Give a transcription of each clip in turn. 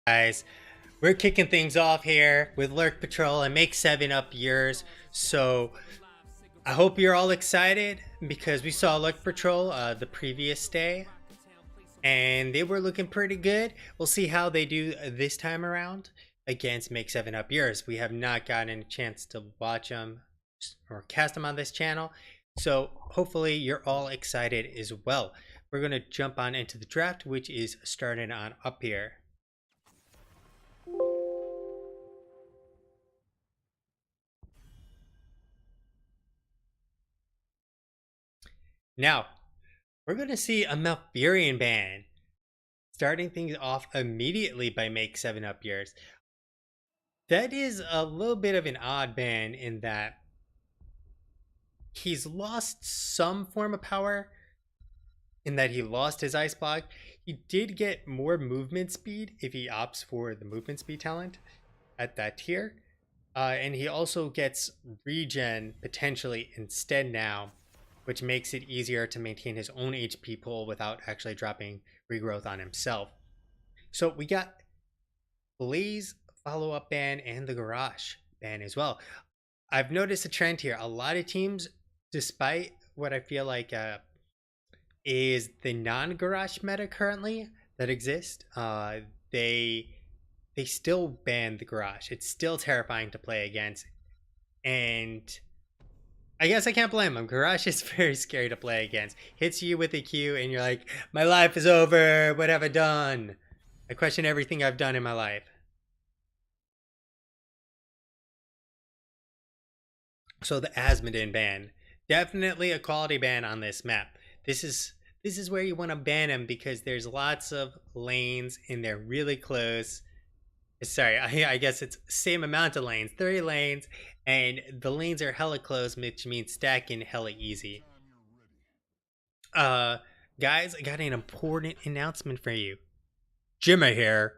Guys, we're kicking things off here with Lurk Patrol and make 7 up yours. So I hope you're all excited because we saw Lurk Patrol the previous day and they were looking pretty good. We'll see how they do this time around against Make 7 Up Yours. We have not gotten a chance to watch them or cast them on this channel, so hopefully you're all excited as well. We're going to jump on into the draft, which is starting on up here. Now, we're going to see a Malfurion ban, starting things off immediately by Make 7 Up Yours. That is a little bit of an odd ban in that he's lost some form of power, in that he lost his Ice Block. He did get more movement speed if he opts for the movement speed talent at that tier. And he also gets regen potentially instead now, which makes it easier to maintain his own HP pool without actually dropping regrowth on himself. So we got Blaze follow-up ban and the Garage ban as well. I've noticed a trend here. A lot of teams, despite what I feel like is the non-Garage meta currently that exists, they still ban the Garage. It's still terrifying to play against, and I guess I can't blame him. Garage is very scary to play against. Hits you with a Q and you're like, my life is over. What have I done? I question everything I've done in my life. So the Asmodin ban. Definitely a quality ban on this map. This is where you want to ban him because there's lots of lanes and they're really close. Sorry, I guess it's same amount of lanes, 30 lanes, and the lanes are hella close, which means stacking hella easy. Guys, I got an important announcement for you. Jimmy here.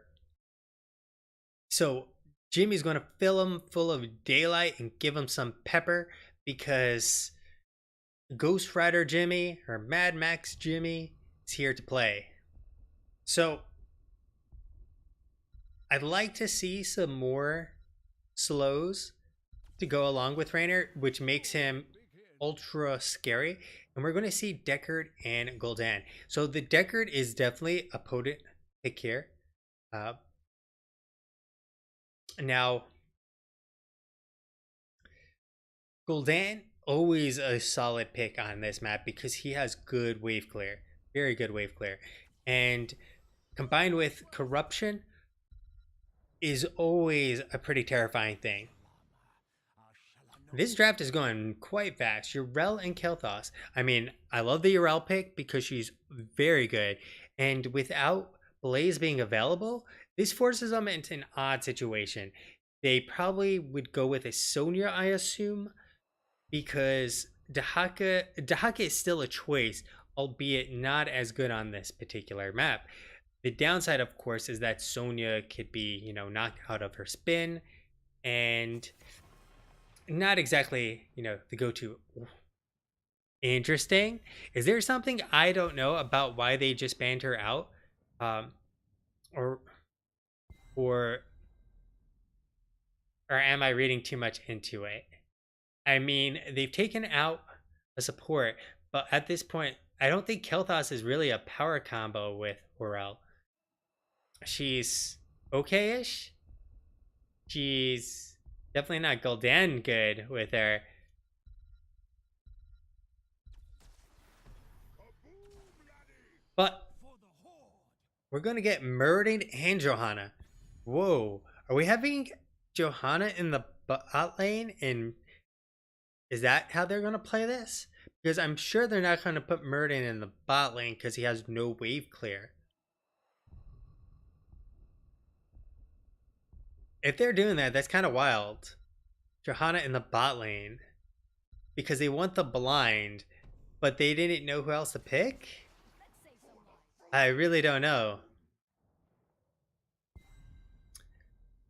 So Jimmy's going to fill him full of daylight and give him some pepper because Ghost Rider Jimmy or Mad Max Jimmy is here to play. So I'd like to see some more slows to go along with Rainer, which makes him ultra scary. And we're going to see Deckard and Gul'dan. So the Deckard is definitely a potent pick here. Now, Gul'dan, always a solid pick on this map because he has good wave clear. Very good wave clear. And combined with corruption is always a pretty terrifying thing. This draft is going quite fast. Yrel and Kel'Thas. I mean, I love the Yrel pick because she's very good. And without Blaze being available, this forces them into an odd situation. They probably would go with a Sonya, I assume, because Dahaka is still a choice, albeit not as good on this particular map. The downside, of course, is that Sonya could be, knocked out of her spin and not exactly, the go-to. Interesting. Is there something I don't know about why they just banned her out? Or am I reading too much into it? I mean, they've taken out a support, but at this point, I don't think Kel'Thas is really a power combo with Yrel. She's okay-ish. She's definitely not Gul'dan good with her. But we're going to get Muradin and Johanna. Whoa. Are we having Johanna in the bot lane? And is that how they're going to play this? Because I'm sure they're not going to put Muradin in the bot lane because he has no wave clear. If they're doing that, that's kind of wild. Johanna in the bot lane. Because they want the blind, but they didn't know who else to pick? I really don't know.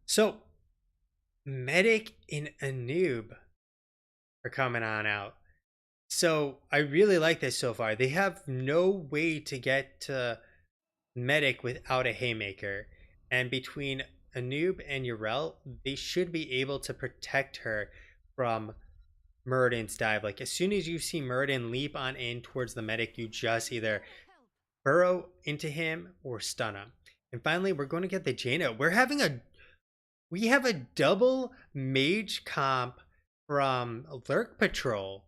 So, Medic and Anub are coming on out. So, I really like this so far. They have no way to get to Medic without a Haymaker. And between Anub and Yrel, they should be able to protect her from Muradin's dive. Like as soon as you see Muradin leap on in towards the medic, you just either burrow into him or stun him. And finally, we're going to get the Jaina. We have a double mage comp from Lurk Patrol.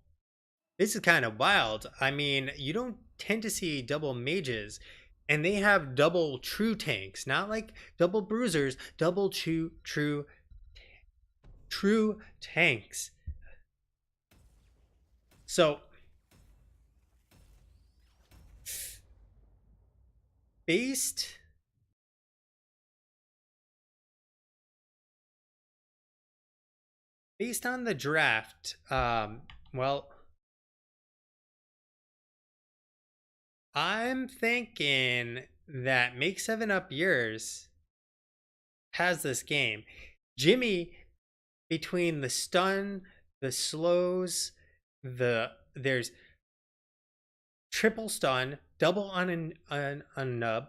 This is kind of wild. I mean, you don't tend to see double mages, and they have double true tanks, not like double bruisers, double true tanks. So based on the draft, well, I'm thinking that Make 7 Up Yours has this game. Jimmy, between the stun, the slows, there's triple stun, double on Nub,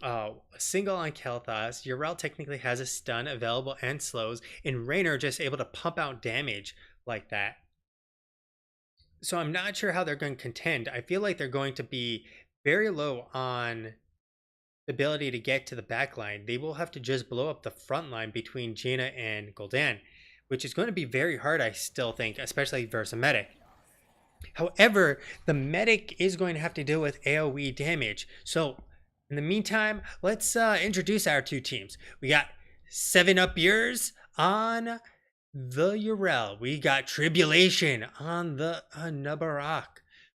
a single on Kel'Thas. Yrel technically has a stun available and slows, and Raynor just able to pump out damage like that. So I'm not sure how they're going to contend. I feel like they're going to be very low on the ability to get to the back line. They will have to just blow up the front line between Jaina and Gul'dan, which is going to be very hard, I still think, especially versus a medic. However, the medic is going to have to deal with AoE damage. So in the meantime, let's introduce our two teams. We got 7 Up Yours on the Yrel. We got Tribulation on the Nabarak.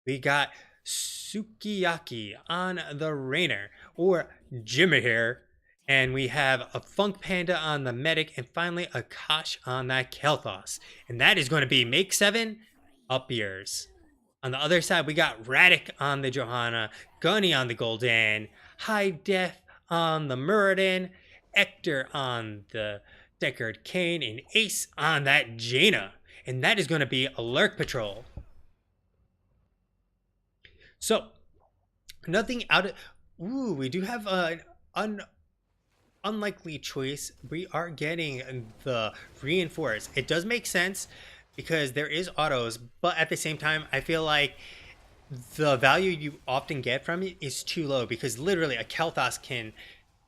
We got Sukiyaki on the Raynor, or Jimmy here. And we have a Funk Panda on the Medic, and finally Akash on that Kel'Thas. And that is going to be Make 7 Up Yours. On the other side, we got Radic on the Johanna, Gunny on the Gul'dan, High Def on the Muradin, Ector on the Deckard Cain, and Ace on that Jaina. And that is going to be a Lurk Patrol. So, nothing out of... Ooh, we do have an unlikely choice. We are getting the Reinforce. It does make sense because there is autos, but at the same time, I feel like the value you often get from it is too low because literally a Kel'Thas can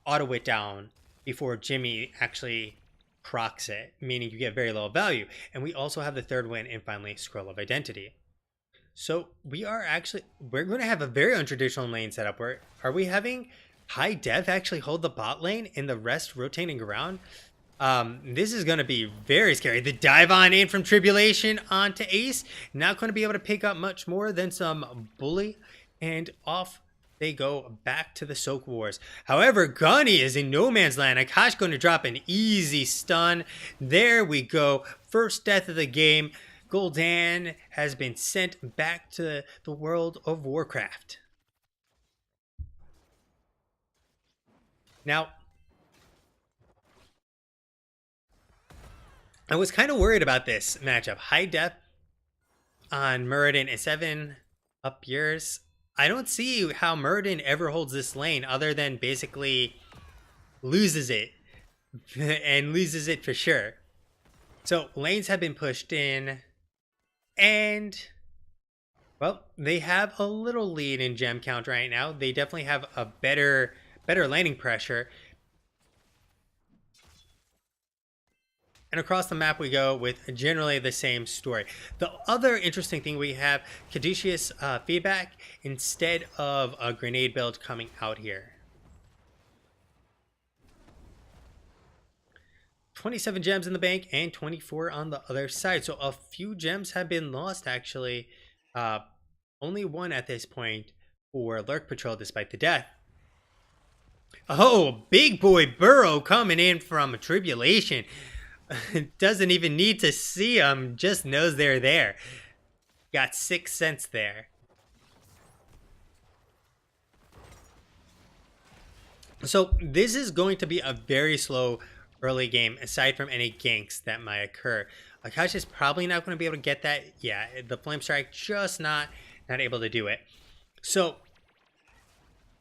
auto it down before Jimmy actually procs it, meaning you get very low value. And we also have the third win and finally Scroll of Identity. So we're going to have a very untraditional lane setup. Are we having High Dev actually hold the bot lane and the rest rotating around? This is going to be very scary. The dive on in from Tribulation onto Ace. Not going to be able to pick up much more than some bully. And off they go back to the Soak Wars. However, Gunny is in no man's land. Akash going to drop an easy stun. There we go. First death of the game. Gul'dan has been sent back to the world of Warcraft. Now, I was kind of worried about this matchup. High Def on Muradin and 7 Up Yours. I don't see how Muradin ever holds this lane other than basically loses it. And loses it for sure. So lanes have been pushed in. And, well, they have a little lead in gem count right now. They definitely have a better laning pressure. And across the map we go with generally the same story. The other interesting thing we have Caduceus feedback instead of a grenade build coming out here. 27 gems in the bank and 24 on the other side. So a few gems have been lost actually. Only one at this point for Lurk Patrol despite the death. Oh, big boy Burrow coming in from Tribulation. Doesn't even need to see them, just knows they're there. Got 6 cents there. So this is going to be a very slow early game, aside from any ganks that might occur. Akash is probably not going to be able to get that. Yeah, the Flame Strike just not able to do it. So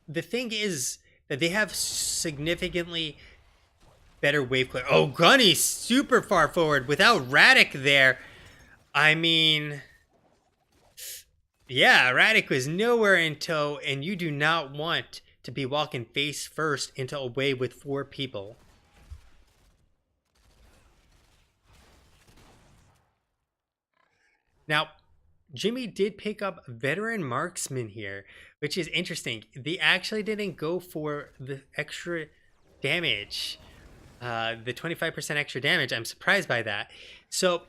the thing is that they have significantly better wave clear. Oh, Gunny's super far forward without Radic there. I mean, yeah, Radic was nowhere in tow, and you do not want to be walking face first into a wave with 4 people. Now, Jimmy did pick up veteran marksman here, which is interesting. They actually didn't go for the extra damage, the 25% extra damage. I'm surprised by that. So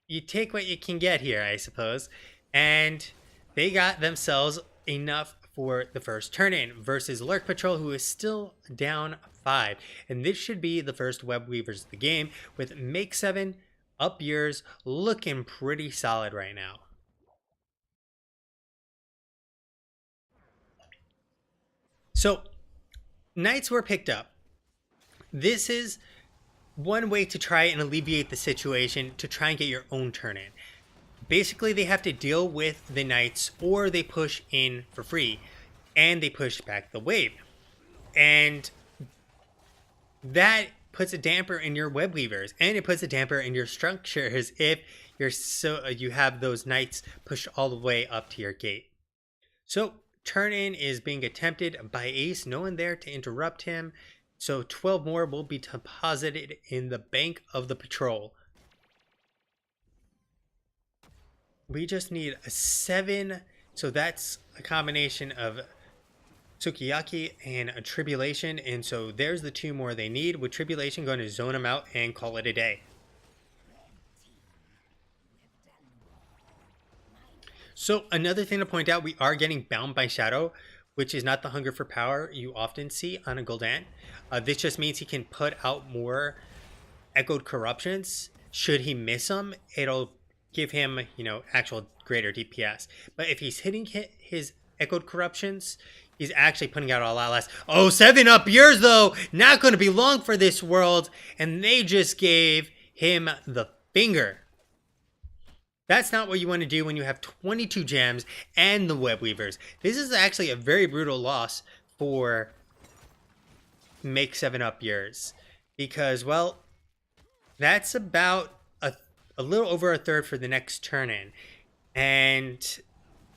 you take what you can get here, I suppose. And they got themselves enough for the first turn in versus Lurk Patrol, who is still down 5. And this should be the first Web Weavers of the game, with Make 7 up yours looking pretty solid right now. So knights were picked up. This is one way to try and alleviate the situation, to try and get your own turn in. Basically, they have to deal with the knights, or they push in for free and they push back the wave, and that puts a damper in your web weavers, and it puts a damper in your structures if you have those knights pushed all the way up to your gate. So turn in is being attempted by Ace, no one there to interrupt him. So 12 more will be deposited in the bank of the patrol. We just need a 7, so that's a combination of Sukiyaki and a Tribulation, and so there's the 2 more they need, with Tribulation going to zone them out and call it a day. So another thing to point out, we are getting Bound by Shadow, which is not the hunger for power you often see on a Gul'dan. This just means he can put out more Echoed Corruptions. Should he miss them, it'll give him, actual greater DPS. But if he's hitting his Echoed Corruptions, he's actually putting out a lot less. Oh, 7 up yours, though. Not going to be long for this world. And they just gave him the finger. That's not what you want to do when you have 22 gems and the web weavers. This is actually a very brutal loss for Make 7 up yours. Because, well, that's about a little over a third for the next turn in. And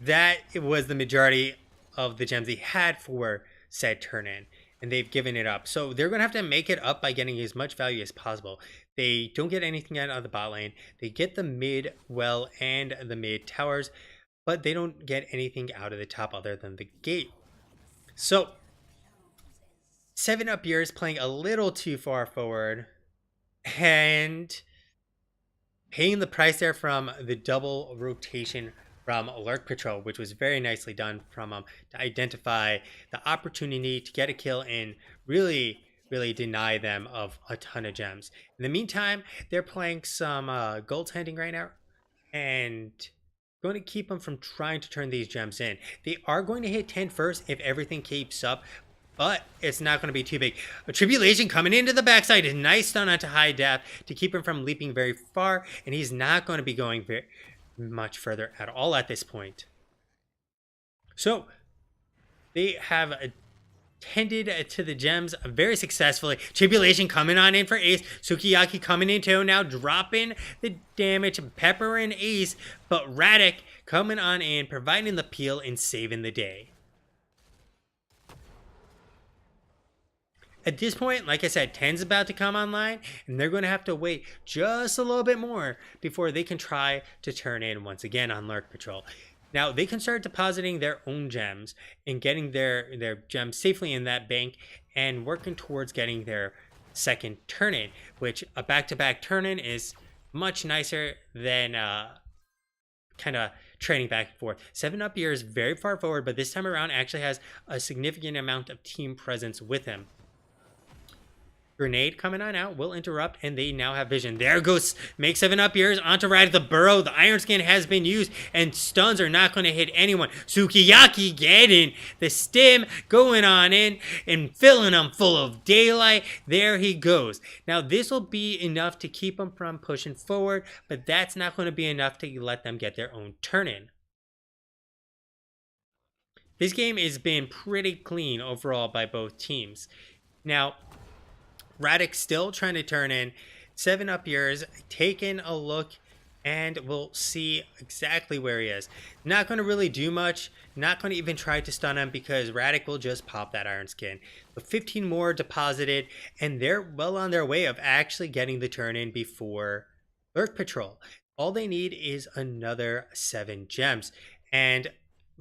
that was the majority of the gems he had for said turn in, and they've given it up. So they're going to have to make it up by getting as much value as possible. They don't get anything out of the bot lane. They get the mid well and the mid towers, but they don't get anything out of the top other than the gate. So 7 up yours playing a little too far forward and paying the price there from the double rotation from Lurk Patrol, which was very nicely done from him to identify the opportunity to get a kill and really deny them of a ton of gems. In the meantime, they're playing some goaltending right now and going to keep them from trying to turn these gems in. They are going to hit 10 first if everything keeps up, but it's not going to be too big. A Tribulation coming into the backside. A nice stun onto high depth to keep him from leaping very far, and he's not going to be going very much further at all at this point. So they have tended to the gems very successfully. Tribulation coming on in for Ace. Sukiyaki coming in too now, dropping the damage, peppering Ace, but Radic coming on in, providing the peel and saving the day. At this point, like I said, 10's about to come online, and they're going to have to wait just a little bit more before they can try to turn in once again on Lurk Patrol. Now, they can start depositing their own gems and getting their gems safely in that bank and working towards getting their second turn-in, which a back-to-back turn-in is much nicer than kind of trading back and forth. 7 up here is very far forward, but this time around actually has a significant amount of team presence with him. Grenade coming on out will interrupt, and they now have vision. There goes Make 7 up yours onto Ride the Burrow. The Iron Skin has been used, and stuns are not going to hit anyone. Sukiyaki getting the stim going on in and filling them full of daylight. There he goes. Now this will be enough to keep them from pushing forward, but that's not going to be enough to let them get their own turn in. This game has been pretty clean overall by both teams. Now, Radek still trying to turn in. 7-up yours, taking a look, and we'll see exactly where he is. Not going to really do much. Not going to even try to stun him because Radek will just pop that Iron Skin. But 15 more deposited, and they're well on their way of actually getting the turn in before Lurk Patrol. All they need is another 7 gems. And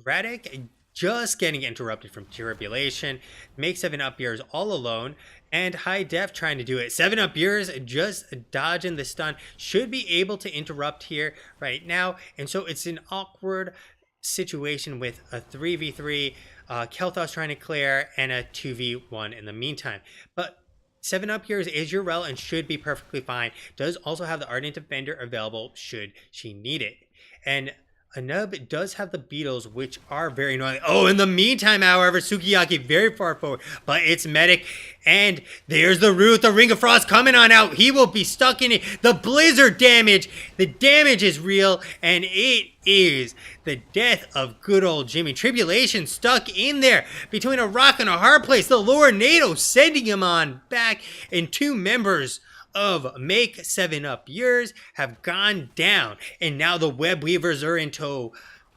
Radek just getting interrupted from Turbulation, makes 7-up yours all alone, and High Def trying to do it. 7-up yours just dodging the stun, should be able to interrupt here right now, and so it's an awkward situation with a 3v3, Kel'Thas trying to clear, and a 2v1 in the meantime. But 7-up yours is your rel and should be perfectly fine. Does also have the Ardent Defender available should she need it. And Anub does have the beetles, which are very annoying. Oh, in the meantime, however, Sukiyaki very far forward, but it's Medic, and there's the root, the Ring of Frost coming on out. He will be stuck in it. The blizzard damage, the damage is real, and it is the death of good old Jimmy. Tribulation stuck in there between a rock and a hard place. The Lornado sending him on back, and 2 members of Make 7-up yours have gone down, and now the Web Weavers are in tow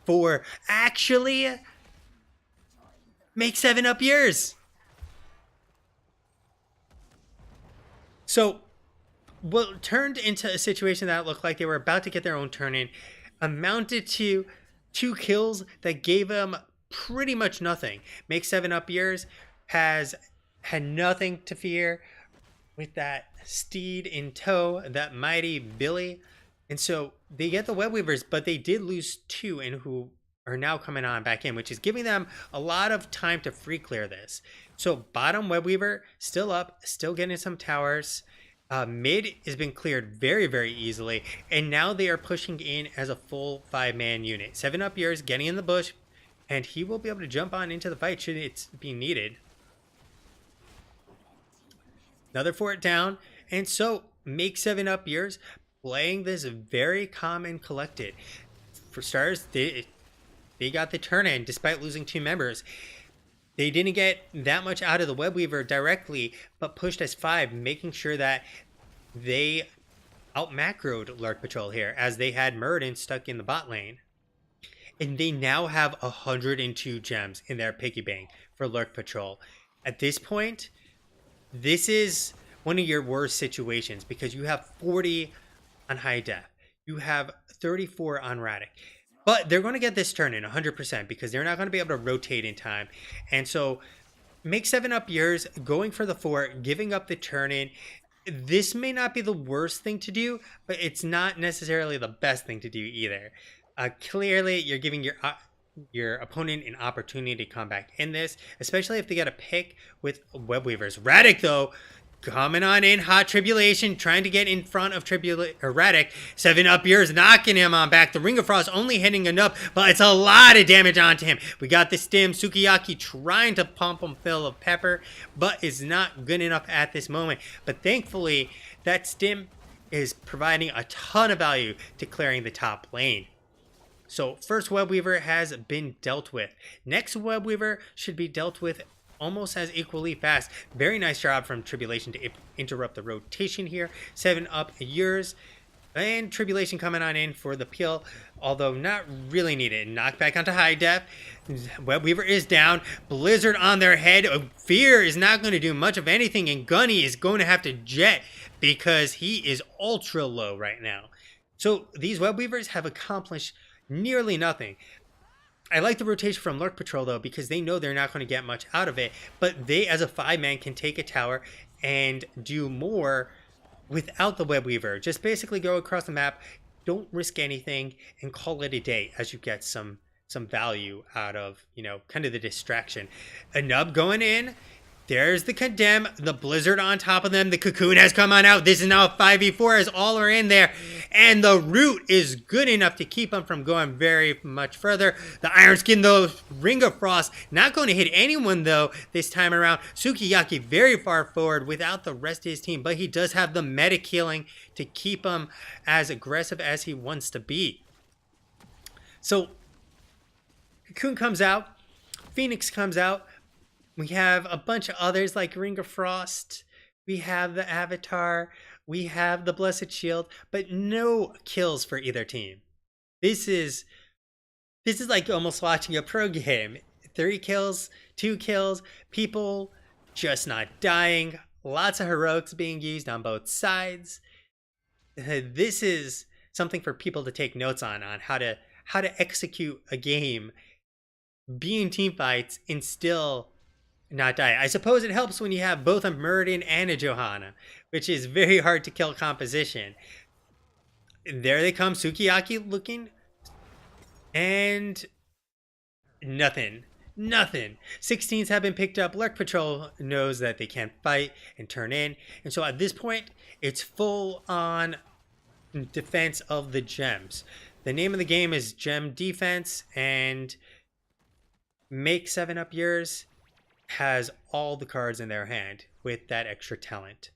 for actually Make 7-up yours. So what turned into a situation that looked like they were about to get their own turn in amounted to 2 kills that gave them pretty much nothing. Make 7-up yours has had nothing to fear with that steed in tow, that mighty Billy. And so they get the Web Weavers, but they did lose 2 and who are now coming on back in, which is giving them a lot of time to free clear this. So bottom Web Weaver still up, still getting some towers. Mid has been cleared very, very easily, and now they are pushing in as a full 5-man unit. 7-up yours getting in the bush, and he will be able to jump on into the fight should it be needed. Another fort down, and so Make 7-up yours playing this very calm and collected. For starters, they got the turn in despite losing 2 members. They didn't get that much out of the Web Weaver directly, but pushed as 5, making sure that they out-macroed Lurk Patrol here, as they had Muradin stuck in the bot lane. And they now have 102 gems in their piggy bank for Lurk Patrol. At this point, this is one of your worst situations because you have 40 on High Def. You have 34 on Radek. But they're going to get this turn in 100% because they're not going to be able to rotate in time. And so Make 7-up yours, going for the 4, giving up the turn in. This may not be the worst thing to do, but it's not necessarily the best thing to do either. Clearly, you're giving your opponent an opportunity to come back in this, especially if they get a pick with Web Weavers. Radek, though, coming on in, hot Tribulation, trying to get in front of Radek. 7-up yours, knocking him on back. The Ring of Frost only hitting enough, but it's a lot of damage onto him. We got the stim. Sukiyaki trying to pump him full of pepper, but is not good enough at this moment. But thankfully, that stim is providing a ton of value to clearing the top lane. So first Web Weaver has been dealt with. Next Web Weaver should be dealt with almost as equally fast. Very nice job from Tribulation to interrupt the rotation here. 7-up yours. And Tribulation coming on in for the peel, although not really needed. Knocked back onto High Def. Web Weaver is down. Blizzard on their head. Fear is not going to do much of anything, and Gunny is going to have to jet because he is ultra low right now. So these Web Weavers have accomplished nearly nothing. I like the rotation from Lurk Patrol, though, because they know they're not going to get much out of it, but they, as a 5-man, can take a tower and do more without the Web Weaver. Just basically go across the map, don't risk anything, and call it a day as you get some value out of, kind of the distraction. A nub going in. There's the Condemn, the Blizzard on top of them. The Cocoon has come on out. This is now a 5v4 as all are in there. And the Root is good enough to keep them from going very much further. The Iron Skin, though, Ring of Frost, not going to hit anyone, though, this time around. Sukiyaki very far forward without the rest of his team, but he does have the medic healing to keep him as aggressive as he wants to be. So, Cocoon comes out. Phoenix comes out. We have a bunch of others like Ring of Frost, we have the Avatar, we have the Blessed Shield, but no kills for either team. This is like almost watching a pro game. 3 kills, 2 kills, people just not dying, lots of heroics being used on both sides. This is something for people to take notes on how to execute a game, be in team fights, and still not die. I suppose it helps when you have both a Muradin and a Johanna, which is very hard to kill composition. There they come, Sukiyaki looking, and nothing. 16s have been picked up. Lurk Patrol knows that they can't fight and turn in. And so at this point, it's full on defense of the gems. The name of the game is Gem Defense, and Make 7 Up Yours has all the cards in their hand with that extra talent.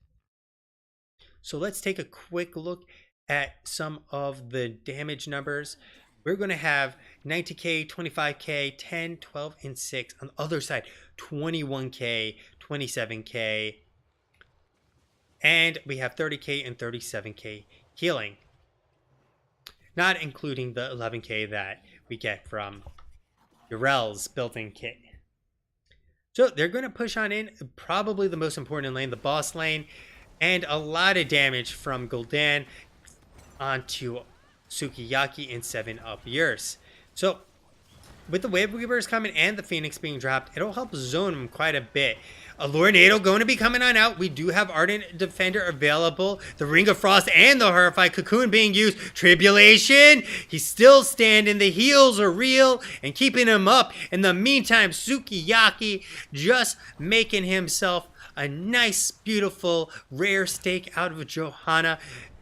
So let's take a quick look at some of the damage numbers. We're going to have 90k, 25k, 10, 12, and 6. On the other side, 21k, 27k. And we have 30k and 37k healing. Not including the 11k that we get from Urel's built-in kit. So they're going to push on in, probably the most important lane, the boss lane. And a lot of damage from Gul'dan onto Sukiyaki and 7 Up Yours. So with the Wave Weavers coming and the Phoenix being dropped, it'll help zone them quite a bit. Allure Natal going to be coming on out. We do have Ardent Defender available. The Ring of Frost and the Horrified Cocoon being used. Tribulation, he's still standing. The heals are real and keeping him up. In the meantime, Sukiyaki just making himself a nice, beautiful, rare steak out of Johanna.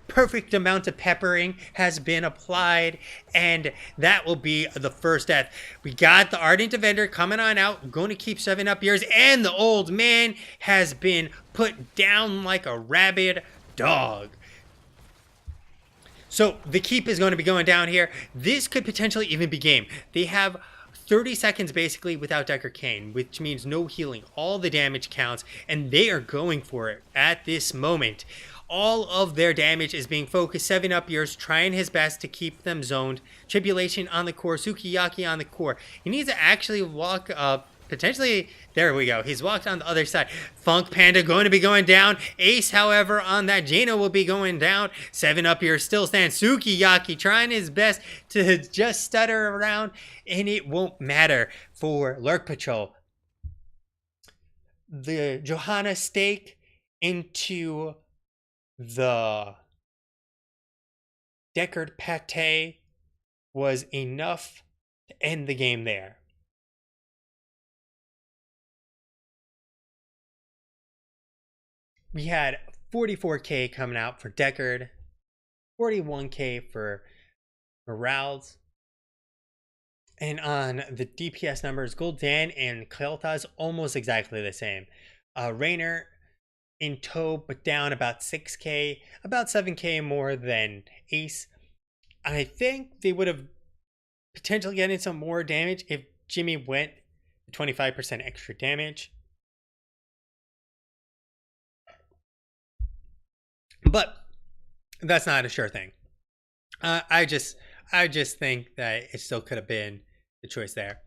Perfect amount of peppering has been applied, and that will be the first death. We got the Ardent Defender coming on out, going to keep 7 Up Yours, and the old man has been put down like a rabid dog. So the keep is going to be going down here. This could potentially even be game. They have 30 seconds basically without Decker Kane, which means no healing. All the damage counts, and they are going for it at this moment. All of their damage is being focused. 7 Up Yours trying his best to keep them zoned. Tribulation on the core. Sukiyaki on the core. He needs to actually walk up. Potentially, there we go. He's walked on the other side. Funk Panda going to be going down. Ace, however, on that Jaina will be going down. 7 Up Yours still stands. Sukiyaki trying his best to just stutter around, and it won't matter for Lurk Patrol. The Johanna stake into the Deckard Pate was enough to end the game there. We had 44k coming out for Deckard, 41k for Morales. And on the DPS numbers, Gul'dan and Kael'thas almost exactly the same. Raynor in tow, but down about 6k, about 7k more than Ace. I think they would have potentially gotten some more damage if Jimmy went 25% extra damage. But that's not a sure thing. I just think that it still could have been the choice there.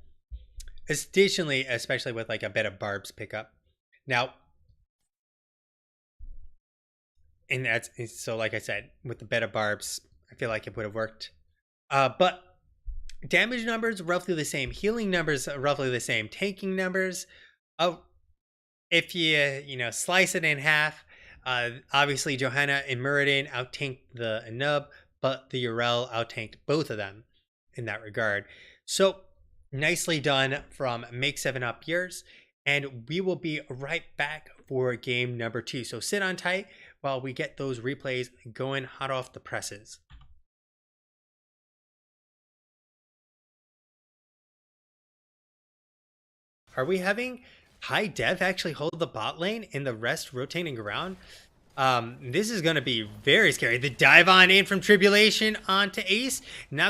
Additionally, especially with like a bit of Barb's pickup. Now, and that's so like I said, with the beta Barbs, I feel like it would have worked. But damage numbers roughly the same, healing numbers roughly the same, tanking numbers. If you slice it in half, obviously Johanna and Muradin out-tanked the Nub, but the Urel out-tanked both of them in that regard. So nicely done from Make 7 Up Yours, and we will be right back for game number 2. So sit on tight while we get those replays going hot off the presses. Are we having high dev actually hold the bot lane and the rest rotating around? This is going to be very scary. The dive on in from Tribulation onto Ace. Now